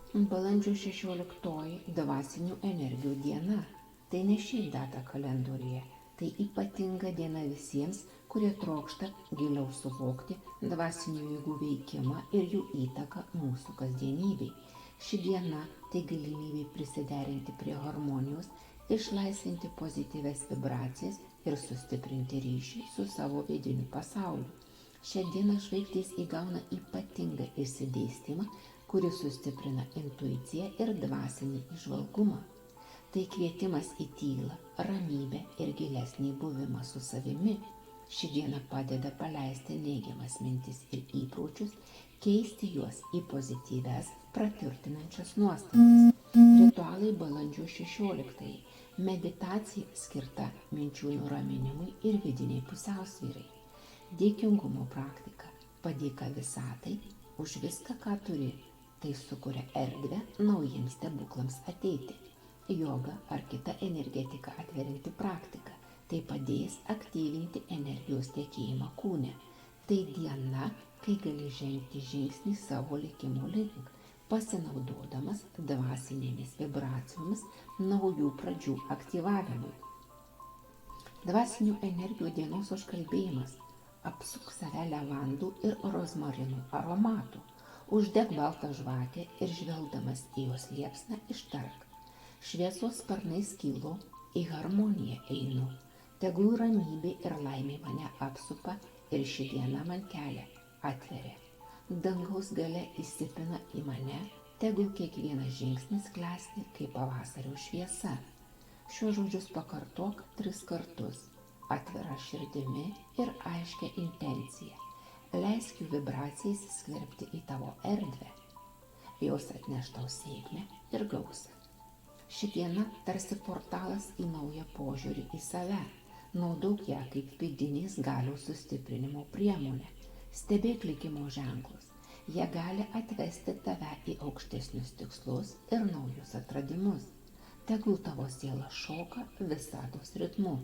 Balandžio 16 dvasinių energijų diena. Tai ne šiaip data kalendoriuje, tai ypatinga diena visiems, kurie trokšta giliau suvokti dvasinių jėgų veikimą ir jų įtaką mūsų kasdienybei. Ši diena tai galimybė prisiderinti prie harmonijos, išlaisvinti pozityves vibracijas ir sustiprinti ryšį su savo vidiniu pasauliu. Šią dieną žvaigždės įgauna ypatingą išsidėstymą, kuris sustiprina intuiciją ir dvasinį įžvalgumą. Tai kvietimas į tylą, ramybę ir gilesnį buvimą su savimi. Ši diena padeda paleisti neigiamas mintis ir įpročius, keisti juos į pozityves, praturtinančias nuostatas. Ritualai balandžio 16. Meditacija skirta minčių nuraminimui ir vidiniai pusiausvyrai. Dėkingumo praktika. Padėka visatai už viską, ką turi. Tai sukuria erdvę naujiems stebuklams ateiti. Joga ar kita energetika atverianti praktika. Tai padės aktyvinti energijos tekėjimą kūne. Tai diena, kai gali žengti žingsnį savo likimo link, pasinaudodamas dvasinėmis vibracijomis naujų pradžių aktyvavimui. Dvasinių energijų dienos užkalbėjimas. Apsuk save levandų ir rozmarinų aromatų. Uždek baltą žvakę ir žvelgdamas į jos liepsną ištark. Šviesos sparnais kylu, į harmoniją einu. Tegul ramybė ir laimė mane apsupa ir ši diena man kelią atveria. Dangaus gale įsipina į mane, tegul kiekvienas žingsnis klesti kaip pavasario šviesa. Šiuos žodžius pakartok 3 kartus, atvira širdimi ir aiškia intencija. Leisk jų vibracijas skverbti į tavo erdvę. Jos atneš tau sėkmę ir gausą. Ši diena tarsi portalas į naują požiūrį į save. Naudok ją kaip vidinės galios sustiprinimo priemonę. Stebėk likimo ženklus. Jie gali atvesti tave į aukštesnius tikslus ir naujus atradimus. Tegul tavo siela šoka visatos ritmu,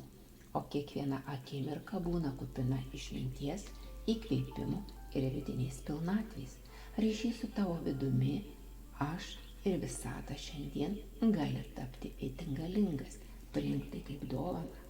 o kiekviena akimirka būna kupina išminties, įkvėpimų ir vidinės pilnatvės. Ryšys su tavo vidumi, aš ir visata šiandien gali tapti itin galingas. Priimk tai kaip dovaną.